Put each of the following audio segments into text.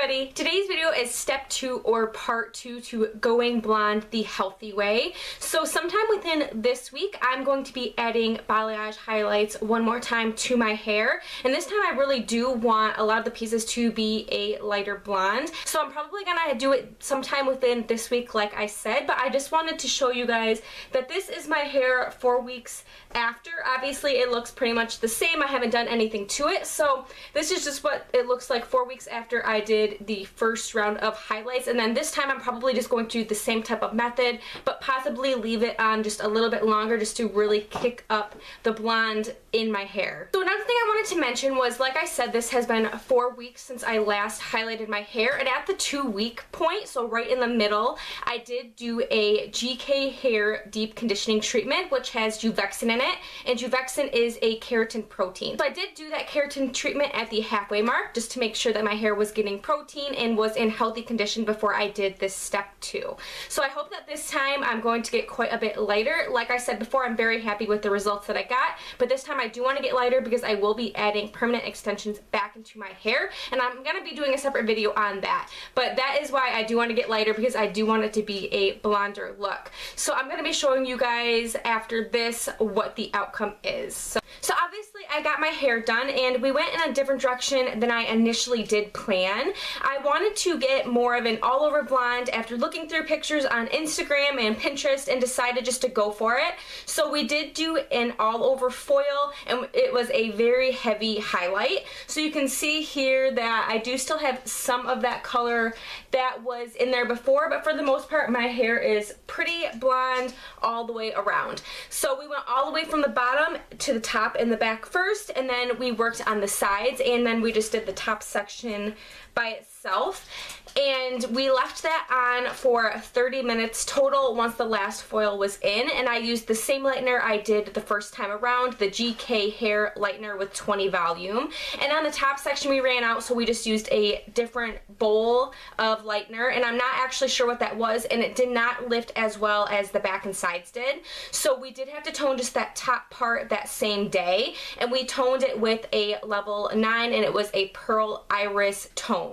everybody! Today's video is step 2 or part 2 to going blonde the healthy way. So sometime within this week I'm going to be adding balayage highlights one more time to my hair, and this time I really do want a lot of the pieces to be a lighter blonde. So I'm probably gonna do it sometime within this week like I said, but I just wanted to show you guys that this is my hair 4 weeks after. Obviously it looks pretty much the same. I haven't done anything to it, so this is just what it looks like 4 weeks after I did the first round of highlights. And then this time I'm probably just going to do the same type of method, but possibly leave it on just a little bit longer just to really kick up the blonde in my hair. So another thing I wanted to mention was, like I said, this has been 4 weeks since I last highlighted my hair, and at the 2-week point, so right in the middle, I did do a GK Hair Deep Conditioning Treatment, which has Juvexen in it, and Juvexen is a keratin protein. So I did do that keratin treatment at the halfway mark just to make sure that my hair was getting protein and was in healthy condition before I did this step 2. So I hope that this time I'm going to get quite a bit lighter. Like I said before, I'm very happy with the results that I got, but this time I do want to get lighter because I will be adding permanent extensions back into my hair, and I'm going to be doing a separate video on that. But that is why I do want to get lighter, because I do want it to be a blonder look. So I'm going to be showing you guys after this what the outcome is. So obviously I got my hair done and we went in a different direction than I initially did plan. I wanted to get more of an all over blonde after looking through pictures on Instagram and Pinterest, and decided just to go for it. So we did do an all over foil, and it was a very heavy highlight. So you can see here that I do still have some of that color that was in there before, but for the most part my hair is pretty blonde all the way around. So we went all the way from the bottom to the top and the back first, and then we worked on the sides, and then we just did the top section by itself, and we left that on for 30 minutes total once the last foil was in. And I used the same lightener I did the first time around, the GK Hair Lightener with 20 volume, and on the top section we ran out, so we just used a different bowl of lightener, and I'm not actually sure what that was, and it did not lift as well as the back and sides did. So we did have to tone just that top part that same day, and we toned it with a level 9, and it was a Pearl Iris tone.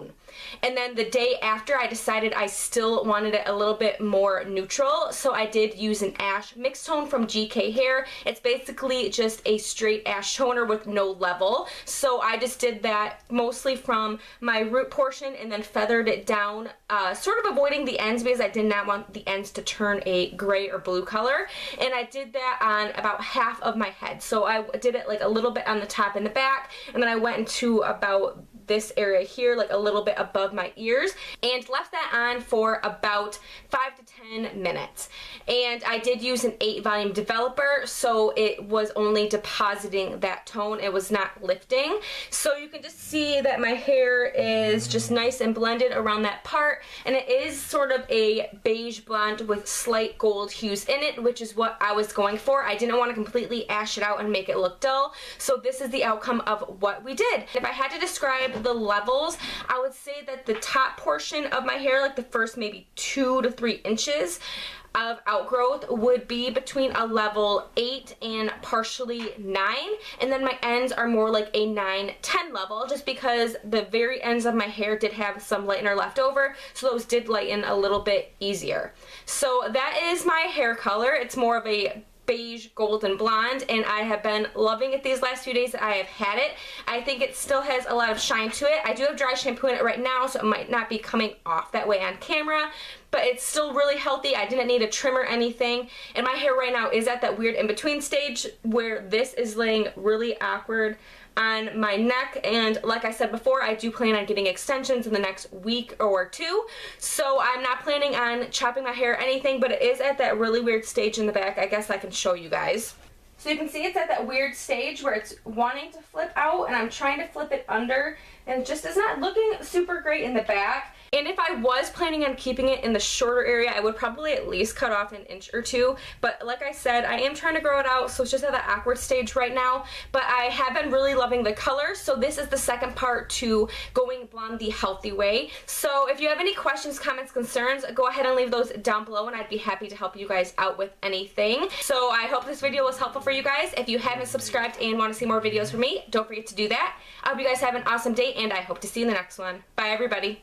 And then the day after, I decided I still wanted it a little bit more neutral, so I did use an ash mixed tone from GK Hair. It's basically just a straight ash toner with no level, so I just did that mostly from my root portion and then feathered it down, sort of avoiding the ends because I did not want the ends to turn a gray or blue color. And I did that on about half of my head, so I did it like a little bit on the top and the back, and then I went into about this area here, like a little bit above my ears, and left that on for about 5 to 10 minutes. And I did use an 8 volume developer, so it was only depositing that tone, it was not lifting. So you can just see that my hair is just nice and blended around that part, and it is sort of a beige blonde with slight gold hues in it, which is what I was going for. I didn't want to completely ash it out and make it look dull, so this is the outcome of what we did. If I had to describe the levels, I would say that the top portion of my hair, like the first maybe 2 to 3 inches of outgrowth, would be between a level 8 and partially 9, and then my ends are more like a 9-10 level, just because the very ends of my hair did have some lightener left over, so those did lighten a little bit easier. So that is my hair color. It's more of a beige golden blonde, and I have been loving it these last few days that I have had it. I think it still has a lot of shine to it. I do have dry shampoo in it right now, so it might not be coming off that way on camera, but it's still really healthy. I didn't need a trim or anything, and my hair right now is at that weird in-between stage where this is laying really awkward on my neck, and like I said before, I do plan on getting extensions in the next week or 2, so I'm not planning on chopping my hair or anything, but it is at that really weird stage in the back. I guess I can show you guys. So you can see it's at that weird stage where it's wanting to flip out, and I'm trying to flip it under, and it just is not looking super great in the back. And if I was planning on keeping it in the shorter area, I would probably at least cut off an inch or 2. But like I said, I am trying to grow it out, so it's just at that awkward stage right now. But I have been really loving the color, so this is the second part to going blonde the healthy way. So if you have any questions, comments, concerns, go ahead and leave those down below, and I'd be happy to help you guys out with anything. So I hope this video was helpful for you guys. If you haven't subscribed and want to see more videos from me, don't forget to do that. I hope you guys have an awesome day, and I hope to see you in the next one. Bye, everybody.